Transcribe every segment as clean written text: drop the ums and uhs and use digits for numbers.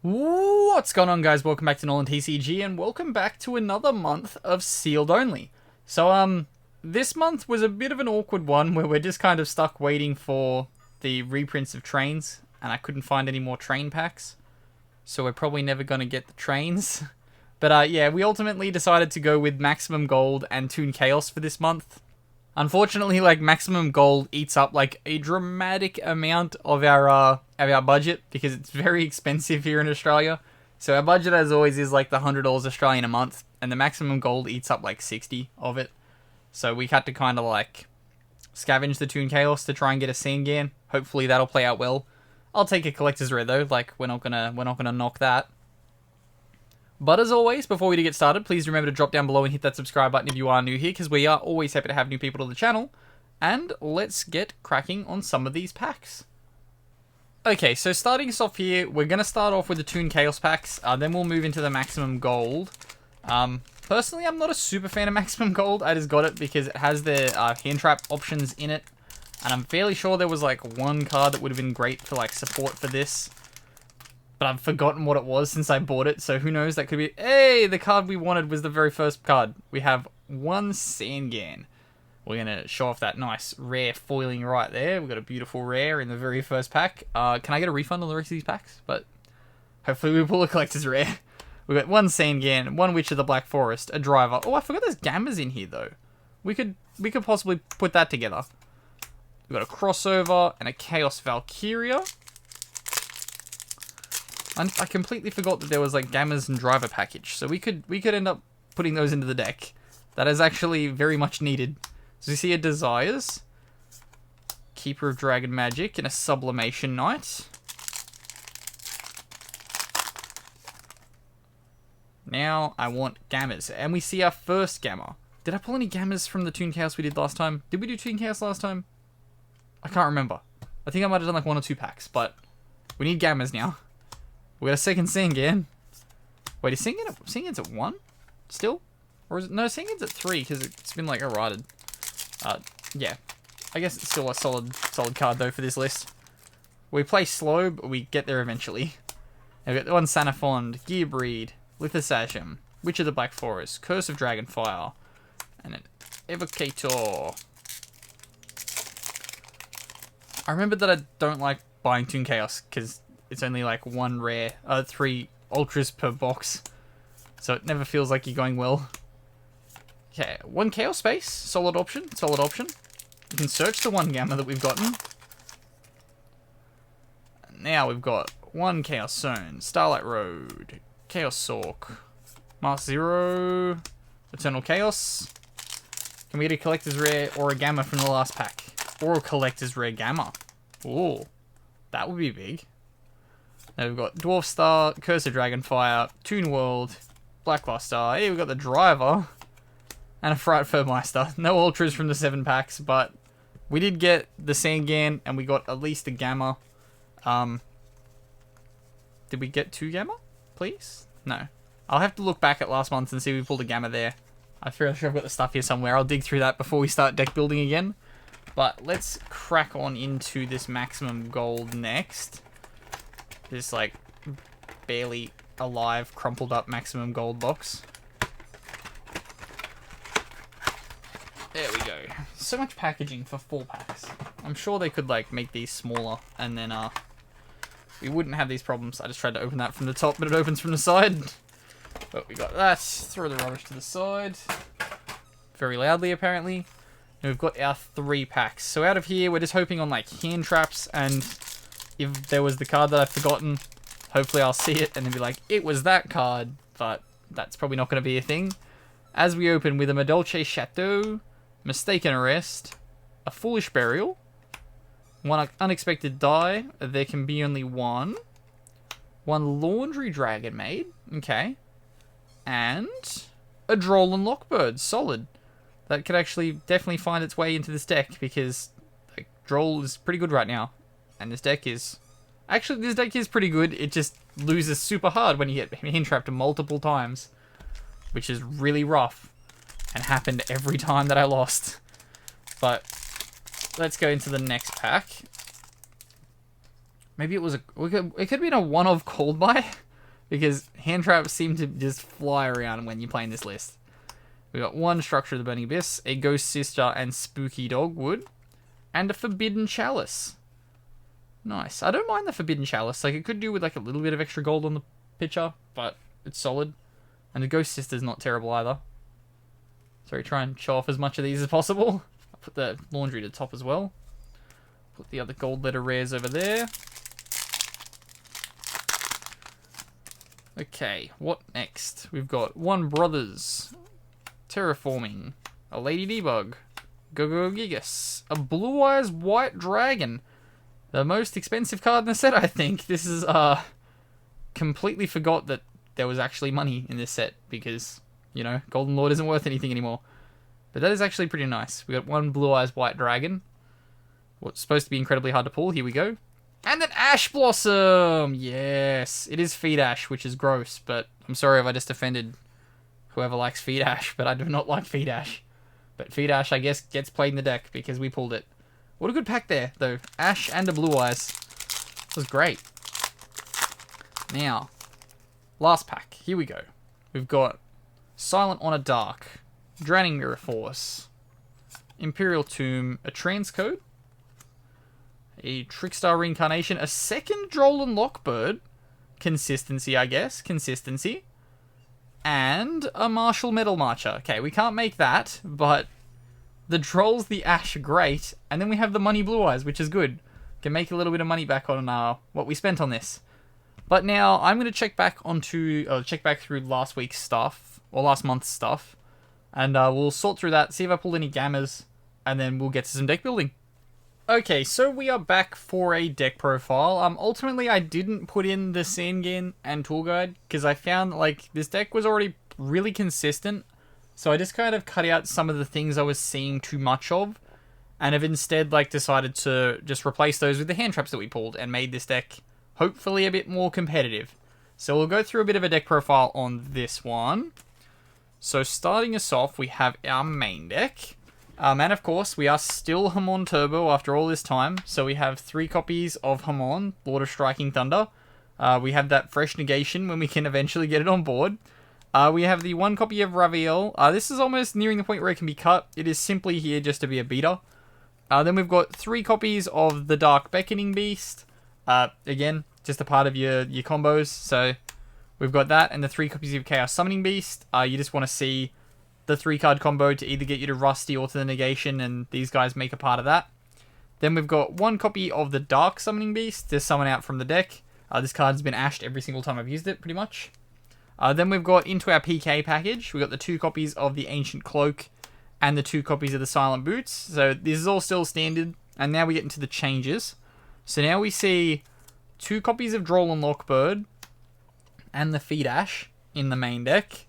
What's going on, guys? Welcome back to NolanTCG, and welcome back to another month of sealed only. So, this month was a bit of an awkward one where we're just kind of stuck waiting for the reprints of trains, and I couldn't find any more train packs, so we're probably never going to get the trains. But, yeah, we ultimately decided to go with Maximum Gold and Toon Chaos for this month. Unfortunately, like, Maximum Gold eats up, like, a dramatic amount of our budget, because it's very expensive here in Australia. So our budget, as always, is, like, the $100 Australian a month, and the Maximum Gold eats up, like, 60 of it. So we had to kind of, like, scavenge the Toon Chaos to try and get a Sangan. Hopefully that'll play out well. I'll take a Collector's Rare, though. Like, we're not gonna knock that. But as always, before we get started, please remember to drop down below and hit that subscribe button if you are new here, because we are always happy to have new people to the channel. And let's get cracking on some of these packs. Okay, so starting us off here, we're going to start off with the Toon Chaos packs, then we'll move into the Maximum Gold. Personally, I'm not a super fan of Maximum Gold. I just got it because it has the hand trap options in it. And I'm fairly sure there was like one card that would have been great for like support for this. But I've forgotten what it was since I bought it, so who knows, that could be... Hey, the card we wanted was the very first card. We have one Sangan. We're going to show off that nice rare foiling right there. We've got a beautiful rare in the very first pack. Can I get a refund on the rest of these packs? But hopefully we pull a collector's rare. We've got one Sangan, one Witch of the Black Forest, a Driver. Oh, I forgot there's Gammas in here, though. We could possibly put that together. We've got a Crossover and a Chaos Valkyria. I completely forgot that there was like Gammas and Driver package, so we could end up putting those into the deck. That is actually very much needed. So you see a Desires, Keeper of Dragon Magic, and a Sublimation Knight. Now I want Gammas, and we see our first Gamma. Did I pull any Gammas from the Toon Chaos we did last time? Did we do Toon Chaos last time? I can't remember. I think I might have done like 1 or 2 packs, but we need Gammas now. We got a second Sangan. Wait, is Sangan's at 1? Still? Or is it... No, Sangan's at 3, because it's been, like, errated. Yeah. I guess it's still a solid card, though, for this list. We play slow, but we get there eventually. And we got one Sanafond, Gearbreed, Lithosasham, Witch of the Black Forest, Curse of Dragonfire, and an Evocator. I remember that I don't like buying Toon Chaos, because... it's only like 1 rare, 3 ultras per box. So it never feels like you're going well. Okay, 1 Chaos Space, solid option. You can search the 1 Gamma that we've gotten. Now we've got 1 Chaos Zone, Starlight Road, Chaos Sork, Mask Zero, Eternal Chaos. Can we get a Collector's Rare or a Gamma from the last pack? Or a Collector's Rare Gamma? Ooh, that would be big. Now we've got Dwarf Star, Curse of Dragonfire, Toon World, Blackluster. Here we've got the Driver, and a Frightfur Meister. No Ultras from the 7 packs, but we did get the Sangan, and we got at least a Gamma. Did we get 2 Gamma, please? No. I'll have to look back at last month and see if we pulled a Gamma there. I'm fairly sure I've got the stuff here somewhere. I'll dig through that before we start deck building again. But let's crack on into this Maximum Gold next. This, like, barely alive, crumpled up Maximum Gold box. There we go. So much packaging for 4 packs. I'm sure they could, like, make these smaller, and then, we wouldn't have these problems. I just tried to open that from the top, but it opens from the side. But we got that. Throw the rubbish to the side. Very loudly, apparently. And we've got our 3 packs. So out of here, we're just hoping on, like, hand traps, and... if there was the card that I've forgotten, hopefully I'll see it and then be like, it was that card, but that's probably not going to be a thing. As we open with a Madolche Chateau, Mistaken Arrest, a Foolish Burial, 1 Unexpected Die, there can be only 1, 1 Laundry Dragon Maid, okay, and a Droll and Lockbird, solid. That could actually definitely find its way into this deck, because like, Droll is pretty good right now. And this deck is... actually, this deck is pretty good. It just loses super hard when you get hand trapped multiple times. Which is really rough. And happened every time that I lost. But let's go into the next pack. Maybe it was a... it could have been a one-of Cold Buy. because hand traps seem to just fly around when you're playing this list. We got one Structure of the Burning Abyss, a Ghost Sister and Spooky Dogwood, and a Forbidden Chalice. Nice. I don't mind the Forbidden Chalice. Like, it could do with like a little bit of extra gold on the picture, but it's solid. And the Ghost Sister's not terrible either. Sorry, try and show off as much of these as possible. I'll put the laundry to the top as well. Put the other gold letter rares over there. Okay, what next? We've got One Brothers, Terraforming, a Lady Debug, Go-Go Gigas, a Blue Eyes White Dragon. The most expensive card in the set, I think. This is, completely forgot that there was actually money in this set because, you know, Golden Lord isn't worth anything anymore. But that is actually pretty nice. We got one Blue Eyes White Dragon. What's supposed to be incredibly hard to pull. Here we go. And an Ash Blossom! Yes! It is Feed Ash, which is gross, but I'm sorry if I just offended whoever likes Feed Ash, but I do not like Feed Ash. But Feed Ash, I guess, gets played in the deck because we pulled it. What a good pack there, though. Ash and a Blue Eyes. That was great. Now, last pack. Here we go. We've got Silent Honor Dark, Drowning Mirror Force, Imperial Tomb, a Transcode, a Trickstar Reincarnation, a second Drolan Lockbird, consistency, I guess, consistency, and a Martial Metal Marcher. Okay, we can't make that, but the Droll's the Ash, great, and then we have the Money Blue Eyes, which is good. Can make a little bit of money back on what we spent on this. But now I'm going to check back through last week's stuff, or last month's stuff, and we'll sort through that, see if I pulled any gammas, and then we'll get to some deck building. Okay, so we are back for a deck profile. Ultimately, I didn't put in the Sandgan and Tool Guide, because I found, like, this deck was already really consistent, so I just kind of cut out some of the things I was seeing too much of, and have instead, like, decided to just replace those with the hand traps that we pulled, and made this deck hopefully a bit more competitive. So we'll go through a bit of a deck profile on this one. So starting us off, we have our main deck. And of course, we are still Hamon Turbo after all this time. So we have 3 copies of Hamon, Lord of Striking Thunder. We have that fresh negation when we can eventually get it on board. We have the 1 copy of Raviel. This is almost nearing the point where it can be cut. It is simply here just to be a beater. Then we've got 3 copies of the Dark Beckoning Beast. Again, just a part of your combos. So we've got that and the 3 copies of Chaos Summoning Beast. You just want to see the 3-card combo to either get you to Rusty or to the negation, and these guys make a part of that. Then we've got 1 copy of the Dark Summoning Beast to summon out from the deck. This card's been ashed every single time I've used it, pretty much. Then we've got into our PK package, we've got the 2 copies of the Ancient Cloak and the 2 copies of the Silent Boots. So this is all still standard, and now we get into the changes. So now we see 2 copies of Drolan Lockbird and the Feed Ash in the main deck.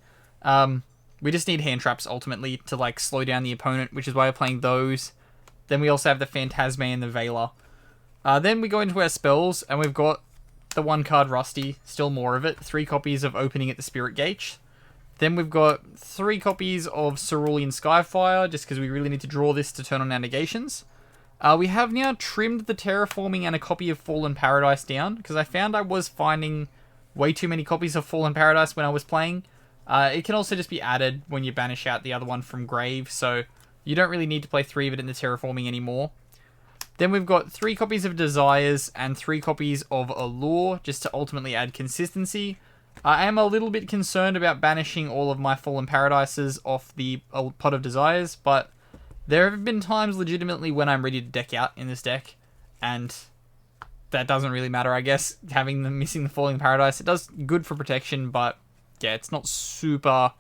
We just need hand traps, ultimately, to, like, slow down the opponent, which is why we're playing those. Then we also have the Phantasme and the Veiler. Then we go into our spells, and we've got the 1-card Rusty, still more of it. 3 copies of Opening at the Spirit Gate. Then we've got 3 copies of Cerulean Skyfire, just because we really need to draw this to turn on our negations. We have now trimmed the Terraforming and a copy of Fallen Paradise down, because I found I was finding way too many copies of Fallen Paradise when I was playing. It can also just be added when you banish out the other one from Grave, so you don't really need to play 3 of it in the Terraforming anymore. Then we've got 3 copies of Desires and 3 copies of Allure, just to ultimately add consistency. I am a little bit concerned about banishing all of my Fallen Paradises off the Pot of Desires, but there have been times legitimately when I'm ready to deck out in this deck, and that doesn't really matter, I guess, having them missing the Falling Paradise. It does good for protection, but yeah, it's not super...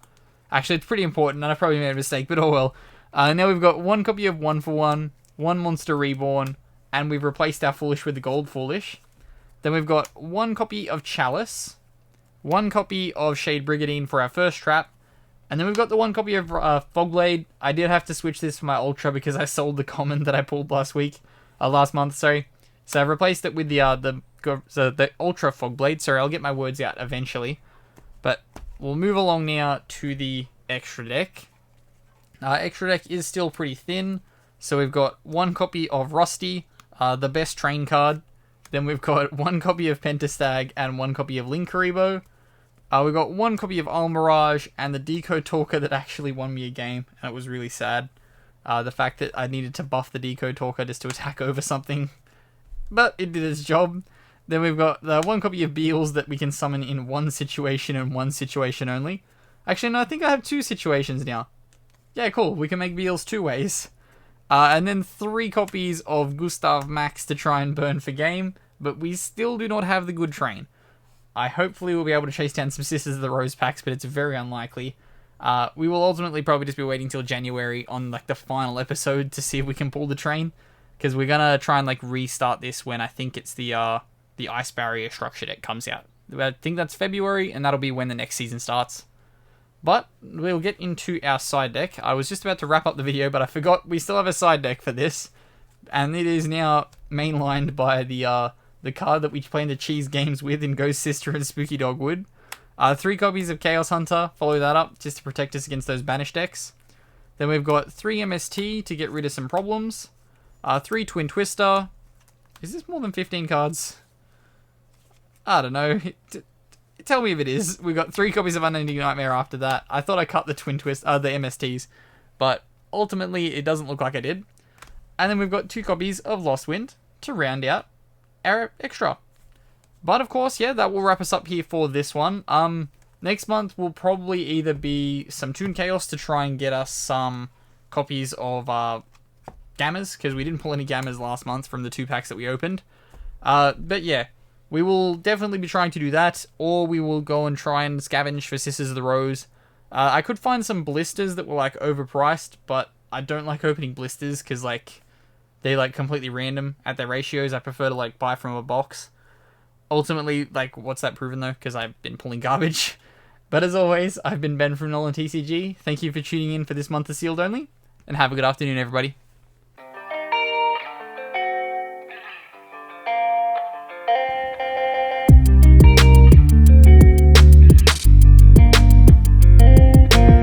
Actually, it's pretty important, and I probably made a mistake, but oh well. Now we've got 1 copy of 1 for 1, 1 Monster Reborn, and we've replaced our Foolish with the Gold Foolish. Then we've got 1 copy of Chalice, 1 copy of Shade Brigandine for our first trap, and then we've got the 1 copy of Fogblade. I did have to switch this for my Ultra because I sold the common that I pulled last month, sorry. So I've replaced it with the Ultra Fogblade. Sorry, I'll get my words out eventually. But we'll move along now to the extra deck. Extra deck is still pretty thin. So we've got 1 copy of Rusty, the best train card. Then we've got 1 copy of Pentastag and 1 copy of Linkuriboh. We got one copy of Almirage and the Decode Talker that actually won me a game, and it was really sad. The fact that I needed to buff the Decode Talker just to attack over something, but it did its job. Then we've got the one copy of Beals that we can summon in one situation and one situation only. Actually, no, I think I have two situations now. Yeah, cool. We can make Beals two ways. And then 3 copies of Gustav Max to try and burn for game, but we still do not have the good train. I hopefully will be able to chase down some Sisters of the Rose packs, but it's very unlikely. We will ultimately probably just be waiting till January on like the final episode to see if we can pull the train, because we're gonna try and like restart this when I think it's the Ice Barrier structure deck comes out. I think that's February, and that'll be when the next season starts. But we'll get into our side deck. I was just about to wrap up the video, but I forgot we still have a side deck for this, and it is now mainlined by the card that we plan to cheese games with in Ghost Sister and Spooky Dogwood. 3 copies of Chaos Hunter, follow that up, just to protect us against those banished decks. Then we've got 3 MST to get rid of some problems. 3 Twin Twister. Is this more than 15 cards? I don't know. Tell me if it is. We've got 3 copies of Unending Nightmare after that. I thought I cut the Twin Twist, the MSTs, but ultimately it doesn't look like I did. And then we've got 2 copies of Lost Wind to round out our extra. But of course, yeah, that will wrap us up here for this one. Next month will probably either be some Toon Chaos to try and get us some copies of Gammas, because we didn't pull any Gammas last month from the 2 packs that we opened. But yeah, we will definitely be trying to do that, or we will go and try and scavenge for Sisters of the Rose. I could find some blisters that were like overpriced, but I don't like opening blisters because like they're like completely random at their ratios. I prefer to like buy from a box. Ultimately, like, what's that proven though? Because I've been pulling garbage. But as always, I've been Ben from NolanTCG. Thank you for tuning in for this month of Sealed Only, and have a good afternoon, everybody.